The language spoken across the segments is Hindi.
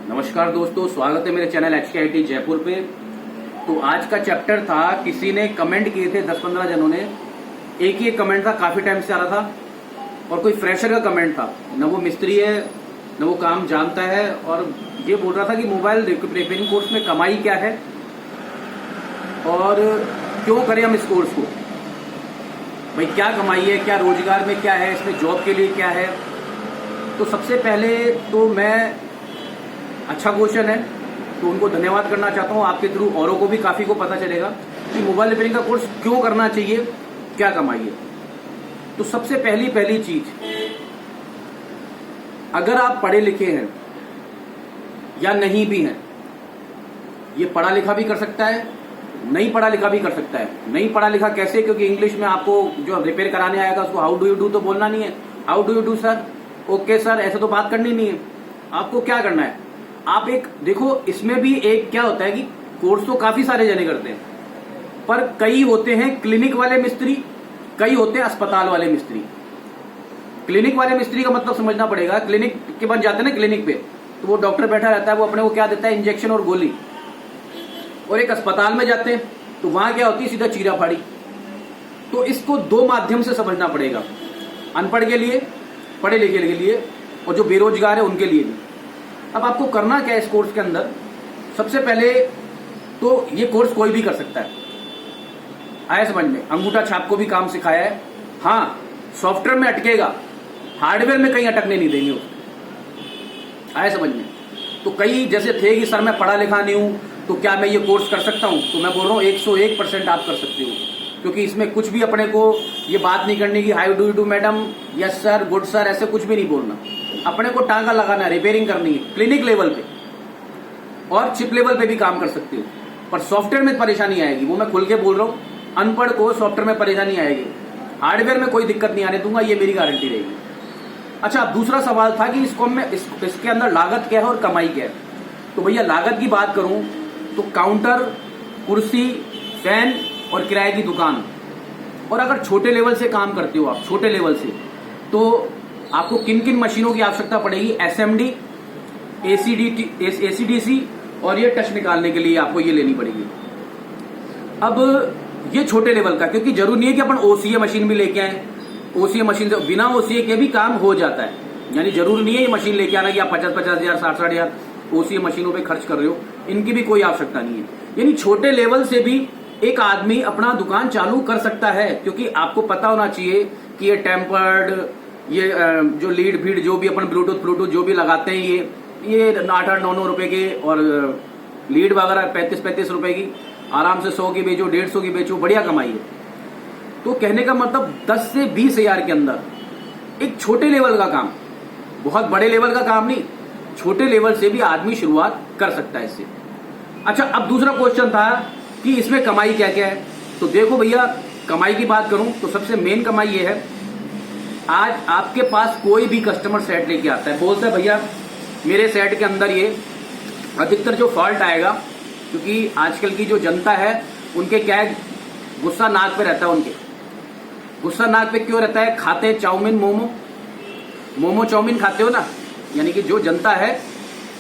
नमस्कार दोस्तों, स्वागत है मेरे चैनल HKIT जयपुर पे। तो आज का चैप्टर था, किसी ने कमेंट किए थे 10-15 जनों ने। एक ही एक कमेंट था, काफी टाइम से आ रहा था और कोई फ्रेशर का कमेंट था, न वो मिस्त्री है न वो काम जानता है, और ये बोल रहा था कि मोबाइल रिपेयरिंग कोर्स में कमाई क्या है और क्यों करें हम इस कोर्स को। भाई क्या कमाई है, क्या रोजगार में क्या है, इसमें जॉब के लिए क्या है। तो सबसे पहले तो मैं, अच्छा क्वेश्चन है तो उनको धन्यवाद करना चाहता हूँ। आपके थ्रू औरों को भी काफी को पता चलेगा कि मोबाइल रिपेयरिंग का कोर्स क्यों करना चाहिए, क्या कमाई है। तो सबसे पहली चीज, अगर आप पढ़े लिखे हैं या नहीं भी हैं, ये पढ़ा लिखा भी कर सकता है, नहीं पढ़ा लिखा भी कर सकता है। नहीं पढ़ा लिखा कैसे? क्योंकि इंग्लिश में आपको जो रिपेयर कराने आएगा उसको हाउ डू यू डू तो बोलना नहीं है, how do you do sir, okay sir, ऐसे तो बात करनी नहीं है। आपको क्या करना है, आप एक देखो, इसमें भी एक क्या होता है कि कोर्स तो काफी सारे जने करते हैं, पर कई होते हैं क्लिनिक वाले मिस्त्री, कई होते हैं अस्पताल वाले मिस्त्री। क्लिनिक वाले मिस्त्री का मतलब समझना पड़ेगा, क्लिनिक के बन जाते हैं ना, क्लिनिक पे तो वो डॉक्टर बैठा रहता है, वो अपने को क्या देता है, इंजेक्शन और गोली। और एक अस्पताल में जाते हैं तो वहां क्या होती है, सीधा चीरा फाड़ी। तो इसको दो माध्यम से समझना पड़ेगा, अनपढ़ के लिए, पढ़े लिखे के लिए, और जो बेरोजगार है उनके लिए भी। अब आपको करना क्या है इस कोर्स के अंदर? सबसे पहले तो ये कोर्स कोई भी कर सकता है, आया समझ में। अंगूठा छाप को भी काम सिखाया है। हाँ, सॉफ्टवेयर में अटकेगा, हार्डवेयर में कहीं अटकने नहीं देंगे उसको, आया समझ में। तो कई जैसे थे कि सर मैं पढ़ा लिखा नहीं हूं तो क्या मैं ये कोर्स कर सकता हूं? तो मैं बोल रहा हूं 101% आप कर सकते हो, क्योंकि इसमें कुछ भी अपने को ये बात नहीं करनी कि how do you do madam, yes sir, good sir, ऐसे कुछ भी नहीं बोलना। अपने को टांगा लगाना है, रिपेयरिंग करनी है क्लिनिक लेवल पे, और चिप लेवल पे भी काम कर सकते हो। पर सॉफ्टवेयर में परेशानी आएगी, वो मैं खुल के बोल रहा हूँ, अनपढ़ को सॉफ्टवेयर में परेशानी आएगी, हार्डवेयर में कोई दिक्कत नहीं आने दूंगा, ये मेरी गारंटी रहेगी। अच्छा, दूसरा सवाल था कि इसको मैं इसके अंदर लागत क्या है और कमाई क्या है। तो भैया लागत की बात करूं तो काउंटर, कुर्सी, फैन और किराए की दुकान। और अगर छोटे लेवल से काम करते हो आप, छोटे लेवल से, तो आपको किन किन मशीनों की आवश्यकता पड़ेगी? SMD, ACDC और ये टच निकालने के लिए आपको ये लेनी पड़ेगी। अब ये छोटे लेवल का, क्योंकि जरूरी नहीं है कि अपन OCA मशीन भी लेके आए। OCA मशीन से, बिना OCA के भी काम हो जाता है, यानी जरूरी नहीं है ये मशीन लेके आना कि आप 50-50 हजार, 60-60 हजार OCA मशीनों पे खर्च कर रहे हो, इनकी भी कोई आवश्यकता नहीं है। यानी छोटे लेवल से भी एक आदमी अपना दुकान चालू कर सकता है, क्योंकि आपको पता होना चाहिए कि ये टेम्पर्ड, ये जो लीड फीड जो भी अपन ब्लूटूथ जो भी लगाते हैं, ये 8-9 रुपए के, और लीड वगैरह 35 रुपए की, आराम से 100 की बेचो, 150 की बेचो, बढ़िया कमाई है। तो कहने का मतलब 10 से 20 हजार के अंदर एक छोटे लेवल का काम, बहुत बड़े लेवल का काम नहीं, छोटे लेवल से भी आदमी शुरुआत कर सकता है इससे। अच्छा, अब दूसरा क्वेश्चन था कि इसमें कमाई क्या क्या है। तो देखो भैया, कमाई की बात करूं तो सबसे मेन कमाई ये है, आज आपके पास कोई भी कस्टमर सेट लेके आता है, बोलता है भैया मेरे सेट के अंदर ये अधिकतर जो फॉल्ट आएगा, क्योंकि आजकल की जो जनता है उनके क्या है, गुस्सा नाक पे रहता है। उनके गुस्सा नाक पे क्यों रहता है? खाते चाउमीन, मोमो चाउमीन खाते हो ना, यानी कि जो जनता है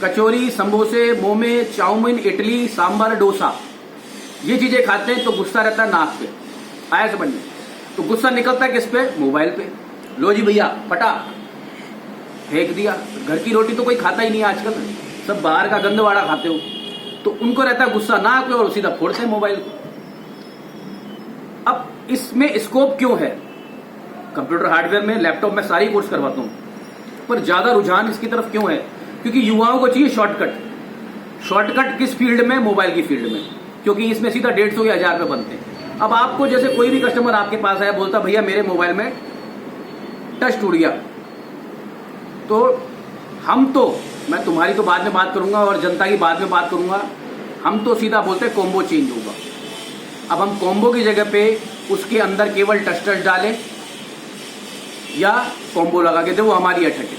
कचौरी, समोसे, मोमे, चाउमीन, इडली, सांभर, डोसा, ये चीजें खाते हैं, तो गुस्सा रहता है नाक पे, आया समझ में। तो गुस्सा निकलता है किस पे? मोबाइल पे। लो जी भैया, पटा फेंक दिया। घर की रोटी तो कोई खाता ही नहीं है आजकल, सब बाहर का गंदवाड़ा खाते हो। तो उनको रहता है गुस्सा नाक पे और सीधा फोड़ते हैं मोबाइल को। अब इसमें स्कोप क्यों है? कंप्यूटर हार्डवेयर में, लैपटॉप में सारी कोर्स करवाता हूं, पर ज्यादा रुझान इसकी तरफ क्यों है? क्योंकि युवाओं को चाहिए शॉर्टकट किस फील्ड में? मोबाइल की फील्ड में, क्योंकि इसमें सीधा 150 या 1000 रुपए बनते हैं। अब आपको जैसे कोई भी कस्टमर आपके पास आया, बोलता भैया मेरे मोबाइल में टच टूट गया, तो मैं तुम्हारी तो बाद में बात करूंगा और जनता की बाद में बात करूंगा, हम तो सीधा बोलते हैं कॉम्बो चेंज होगा। अब हम कॉम्बो की जगह पे उसके अंदर केवल टच डालें या कॉम्बो लगा के दे, वो हमारी अटक है।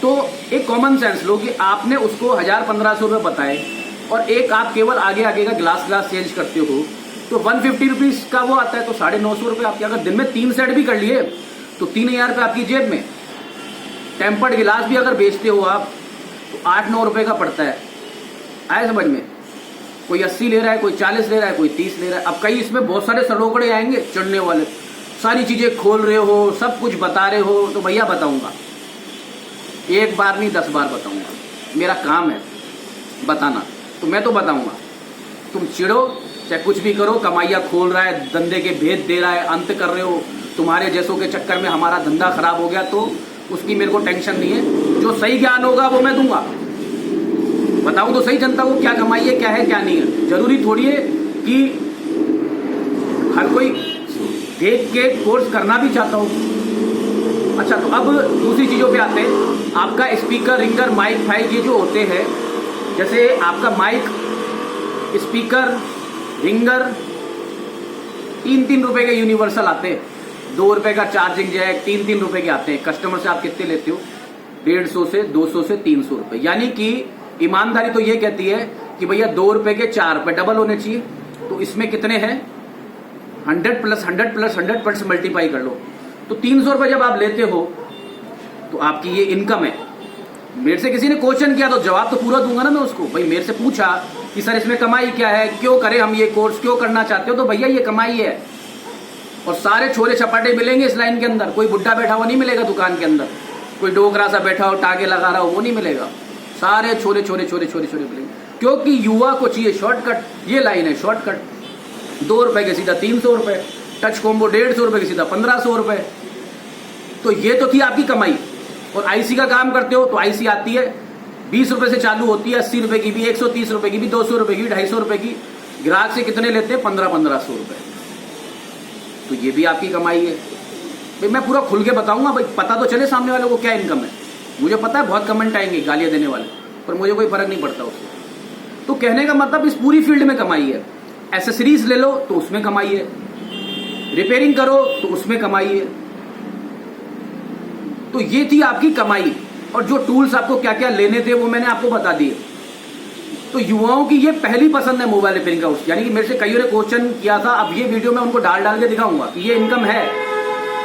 तो एक कॉमन सेंस लो कि आपने उसको 1000-1500 रुपये बताए, और एक आप केवल आगे का ग्लास चेंज करते हो, तो 150 रुपीज का वो आता है, तो 950 रुपये आपके। अगर दिन में 3 सेट भी कर लिए तो 3000 रुपये आपकी जेब में। टेम्पर्ड गिलास भी अगर बेचते हो आप, तो 8-9 रुपए का पड़ता है। आए समझ में? कोई 80 ले रहा है, कोई 40 ले रहा है, कोई 30 ले रहा है। अब कई इसमें बहुत सारे सरोगड़े आएंगे चढ़ने वाले, सारी चीजें खोल रहे हो, सब कुछ बता रहे हो, तो भैया बताऊंगा, एक बार नहीं 10 बार बताऊंगा, मेरा काम है बताना, तो मैं तो बताऊंगा। तुम चिढ़ो चाहे कुछ भी करो, कमाइया खोल रहा है, धंधे के भेद दे रहा है, अंत कर रहे हो, तुम्हारे जैसों के चक्कर में हमारा धंधा खराब हो गया, तो उसकी मेरे को टेंशन नहीं है। जो सही ज्ञान होगा वो मैं दूंगा, बताऊं तो सही जनता को क्या कमाई है, क्या है क्या नहीं है। जरूरी थोड़ी है कि हर कोई देख के कोर्स करना भी चाहता हूं। अच्छा, तो अब दूसरी चीजों पे आते हैं। आपका स्पीकर, रिंगर, माइक फाइक ये जो होते हैं, जैसे आपका माइक, स्पीकर, रिंगर 3-3 रुपए के यूनिवर्सल आते हैं, 2 रुपए का चार्जिंग जैक, 3-3 रुपए के आते हैं। कस्टमर से आप कितने लेते हो? 150 से 200 से 300 रुपए। यानी कि ईमानदारी तो ये कहती है कि भैया 2 रुपए के 4 रुपए डबल होने चाहिए। तो इसमें कितने हैं? 100 प्लस 100 प्लस 100% मल्टीप्लाई कर लो, तो 300 रुपए जब आप लेते हो तो आपकी ये इनकम है। मेरे से किसी ने क्वेश्चन किया तो जवाब तो पूरा दूंगा ना मैं उसको। भाई मेरे से पूछा कि सर इसमें कमाई क्या है, क्यों करें हम ये कोर्स, क्यों करना चाहते हो? तो भैया ये कमाई है, और सारे छोले चपाटे मिलेंगे इस लाइन के अंदर। कोई बुड्ढा बैठा हुआ नहीं मिलेगा दुकान के अंदर, कोई डोगरा सा बैठा हो टाके लगा रहा हो, वो नहीं मिलेगा। सारे छोले छोले छोले छोले छोले मिलेंगे, क्योंकि युवा को चाहिए शॉर्टकट। ये लाइन है शॉर्टकट। 2 रुपए के सीधा 300 रुपए, टच कॉम्बो 150 रुपए के सीधा 1500 रुपए। तो ये तो थी आपकी कमाई। और आईसी का काम करते हो तो आईसी आती है 20 रुपए से चालू होती है, 80 रुपए की भी, 130 रुपए की भी, 200 रुपए की, 250 रुपए की। ग्राहक से कितने लेते हैं? 1500 रुपए। तो ये भी आपकी कमाई है। भाई मैं पूरा खुल के बताऊंगा, भाई पता तो चले सामने वालों को क्या इनकम है। मुझे पता है बहुत कमेंट आएंगे गालियां देने वाले, पर मुझे कोई फर्क नहीं पड़ता उससे। तो कहने का मतलब इस पूरी फील्ड में कमाई है। एसेसरीज ले लो तो उसमें कमाई है, रिपेयरिंग करो तो उसमें कमाई है। तो ये थी आपकी कमाई। और जो टूल्स आपको क्या क्या लेने थे वो मैंने आपको बता दिए। तो युवाओं की ये पहली पसंद है मोबाइल रिपेयरिंग का कोर्स। यानी कि मेरे से कईयों ने क्वेश्चन किया था, अब ये वीडियो में उनको डाल के दिखाऊंगा कि ये इनकम है,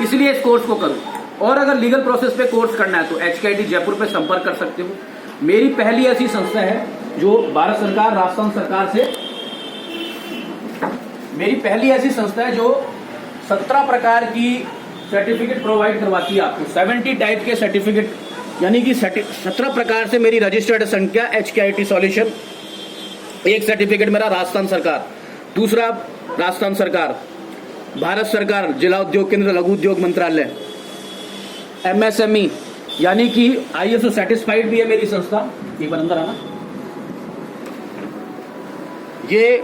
इसलिए इस कोर्स को करूं। और अगर लीगल प्रोसेस पे कोर्स करना है तो HKIT जयपुर पे संपर्क कर सकते हो। मेरी पहली ऐसी संस्था है जो भारत सरकार, राजस्थान सरकार से, मेरी पहली ऐसी संस्था है जो 17 प्रकार की सर्टिफिकेट प्रोवाइड करवाती है आपको। 70 टाइप के सर्टिफिकेट, यानी कि 17 प्रकार से मेरी रजिस्टर्ड संख्या HKIT सॉल्यूशन। एक सर्टिफिकेट मेरा राजस्थान सरकार, दूसरा राजस्थान सरकार, भारत सरकार, जिला उद्योग केंद्र, लघु उद्योग मंत्रालय, MSME, यानी कि ISO सर्टिफाइड भी है मेरी संस्था। एक बार अंदर आना। ये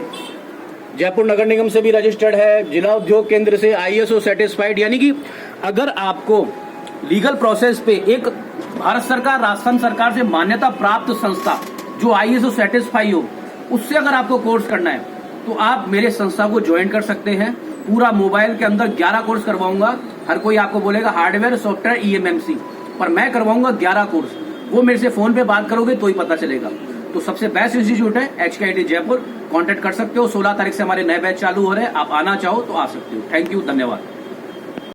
जयपुर नगर निगम से भी रजिस्टर्ड है, जिला उद्योग केंद्र से ISO सर्टिफाइड। यानी कि अगर आपको लीगल प्रोसेस पे एक भारत सरकार, राजस्थान सरकार से मान्यता प्राप्त संस्था जो ISO सर्टिफाई हो, उससे अगर आपको कोर्स करना है तो आप मेरे संस्था को ज्वाइन कर सकते हैं। पूरा मोबाइल के अंदर 11 कोर्स करवाऊंगा। हर कोई आपको बोलेगा हार्डवेयर, सॉफ्टवेयर, EMMC, पर मैं करवाऊंगा 11 कोर्स। वो मेरे से फोन पे बात करोगे तो ही पता चलेगा। तो सबसे बेस्ट इंस्टीट्यूट है HKIT जयपुर। कांटेक्ट कर सकते हो। 16 तारीख से हमारे नए बैच चालू हो रहे हैं। आप आना चाहो तो आ सकते हो। थैंक यू, धन्यवाद।